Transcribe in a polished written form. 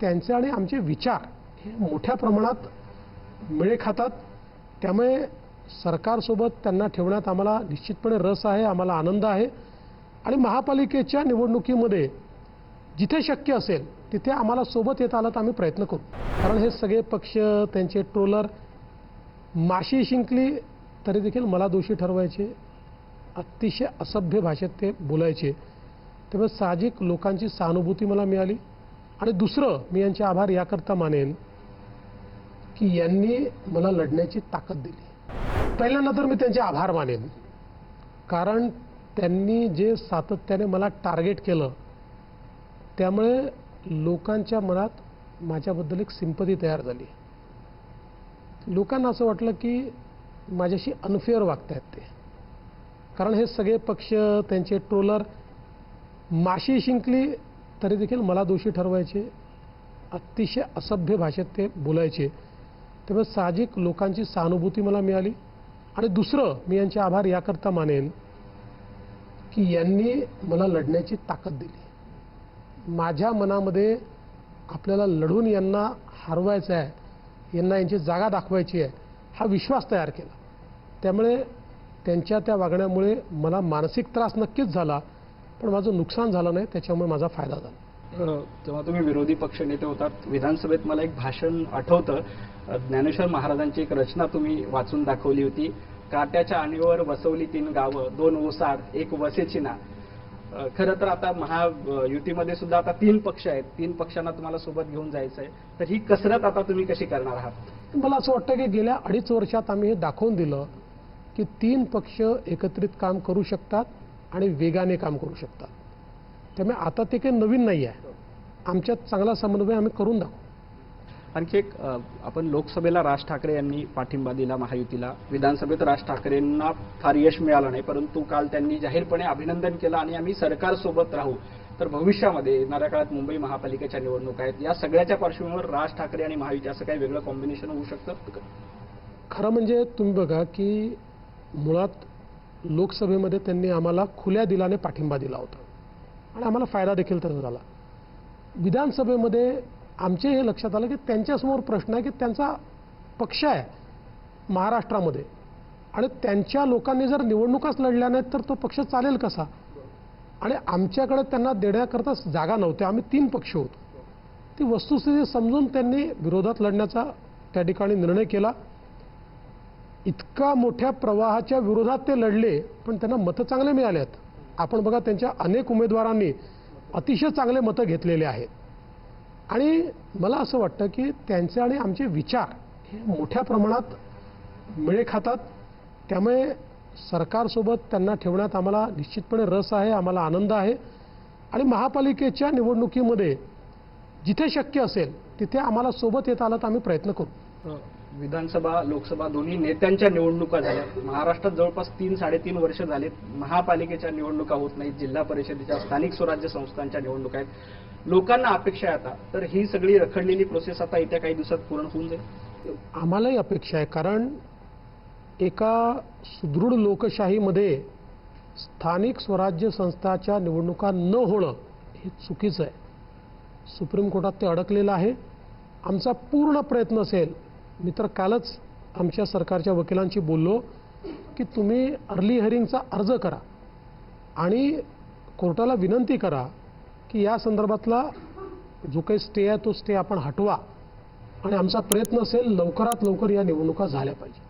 त्यांचे आणि आमचे विचार हे मोठ्या प्रमाणात मेळ खातात। त्यामुळे सरकारसोबत त्यांना ठेवण्यात आम्हाला निश्चितपणे रस आहे, आम्हाला आनंद आहे आणि महापालिकेच्या निवडणुकीमध्ये जिथे शक्य असेल तिथे आम्हाला सोबत येता आलं तर आम्ही प्रयत्न करू। कारण हे सगळे पक्ष त्यांचे ट्रोलर माशी शिंकली तरी देखील मला दोषी ठरवायचे, अतिशय असभ्य भाषेत ते बोलायचे। त्यामुळे साहजिक लोकांची सहानुभूती मला मिळाली आणि दुसरं मी यांचे आभार याकरता मानेन की यांनी मला लढण्याची ताकद दिली। पहिल्यांदा तर मी त्यांचे आभार मानेन, कारण त्यांनी जे सातत्याने मला टार्गेट केलं त्यामुळे लोकांच्या मनात माझ्याबद्दल एक सिंपथी तयार झाली। लोकांना असं वाटलं की माझ्याशी अनफेअर वागतायत ते, कारण हे सगळे पक्ष त्यांचे ट्रोलर माशी शिंकली तरी देखील मला दोषी ठरवायचे, अतिशय असभ्य भाषेत ते बोलायचे। त्यामुळे साहजिक लोकांची सहानुभूती मला मिळाली आणि दुसरं मी यांचे आभार याकरता मानेन की यांनी मला लढण्याची ताकद दिली। माझ्या मनामध्ये आपल्याला लढून यांना हरवायचं आहे, यांना यांची जागा दाखवायची आहे हा विश्वास तयार केला। त्यामुळे त्यांच्या त्या वागण्यामुळे मला मानसिक त्रास नक्कीच झाला, पण माझं नुकसान झालं नाही, त्याच्यामुळे माझा फायदा झाला। जेव्हा तुम्ही विरोधी पक्षनेते होतात विधानसभेत मला एक भाषण आठवतं, ज्ञानेश्वर महाराजांची एक रचना तुम्ही वाचून दाखवली होती। काट्याच्या आणीवर वसवली 3 गावं, 2 ओसाड, 1 वसेची ना। खरं तर आता महायुतीमध्ये सुद्धा आता 3 पक्ष आहेत, 3 पक्षांना तुम्हाला सोबत घेऊन जायचं आहे, तर ही कसरत आता तुम्ही कशी करणार आहात? मला असं वाटतं की गेल्या 2.5 वर्षात आम्ही हे दाखवून दिलं की 3 पक्ष एकत्रित काम करू शकतात आणि वेगाने काम करू शकतात। त्यामुळे आता ते काही नवीन नाही आहे, आमच्यात चांगला समन्वय आम्ही करून दाखवू। आणखी एक, आपण लोकसभेला राज ठाकरे यांनी पाठिंबा दिला महायुतीला, विधानसभेत राज ठाकरेंना फार यश मिळालं नाही, परंतु काल त्यांनी जाहीरपणे अभिनंदन केलं आणि आम्ही सरकारसोबत राहू। तर भविष्यामध्ये येणाऱ्या काळात मुंबई महापालिकेच्या निवडणुका आहेत, या सगळ्याच्या पार्श्वभूमीवर राज ठाकरे आणि महायुती असं काही वेगळं कॉम्बिनेशन होऊ शकतं? खरं म्हणजे तुम्ही बघा की मुळात लोकसभेमध्ये त्यांनी आम्हाला खुल्या दिलाने पाठिंबा दिला होता आणि आम्हाला फायदा देखील त्याचा झाला। विधानसभेमध्ये आमचे हे लक्षात आलं की त्यांच्यासमोर प्रश्न आहे की त्यांचा पक्ष आहे महाराष्ट्रामध्ये आणि त्यांच्या लोकांनी जर निवडणुकाच लढल्या नाहीत तर तो पक्ष चालेल कसा, आणि आमच्याकडे त्यांना देण्याकरता जागा नव्हत्या, आम्ही 3 पक्ष होतो। ती वस्तुस्थिती समजून त्यांनी विरोधात लढण्याचा त्या ठिकाणी निर्णय केला। इतका मोठ्या प्रवाहाच्या विरोधात ते लढले, पण त्यांना मतं चांगले मिळाले आहेत। आपण बघा त्यांच्या अनेक उमेदवारांनी अतिशय चांगले मतं घेतलेले आहेत आणि मला असं वाटतं की त्यांचे आणि आमचे विचार हे मोठ्या प्रमाणात मेळ खातात। त्यामुळे सरकारसोबत त्यांना ठेवण्यात आम्हाला निश्चितपणे रस आहे, आम्हाला आनंद आहे आणि महापालिकेच्या निवडणुकीमध्ये जिथे शक्य असेल तिथे आम्हाला सोबत येता आलं तर आम्ही प्रयत्न करू। विधानसभा लोकसभा दोन्ही नेत्यांच्या निवडणुका झाल्या, महाराष्ट्रात जवळपास 3-3.5 वर्ष झालेत महापालिकेच्या निवडणुका होत नाहीत, जिल्हा परिषदेच्या स्थानिक स्वराज्य संस्थांच्या निवडणुका आहेत। लोकांना अपेक्षा आहे आता, तर ही सगळी रखडलेली प्रोसेस आता येत्या काही दिवसात पूर्ण होऊन जाईल? आम्हालाही अपेक्षा आहे, कारण एका सुदृढ लोकशाहीमध्ये स्थानिक स्वराज्य संस्थाच्या निवडणुका न होणं हे चुकीचं आहे। सुप्रीम कोर्टात ते अडकलेलं आहे। आमचा पूर्ण प्रयत्न असेल, मी तर कालच आमच्या सरकारच्या वकिलांशी बोललो की तुम्ही अर्ली हिअरिंगचा अर्ज करा आणि कोर्टाला विनंती करा की या संदर्भातला जो काही स्टे आहे तो स्टे आपण हटवा, आणि आमचा प्रयत्न असेल लवकरात लवकर या निवडणुका झाल्या पाहिजे।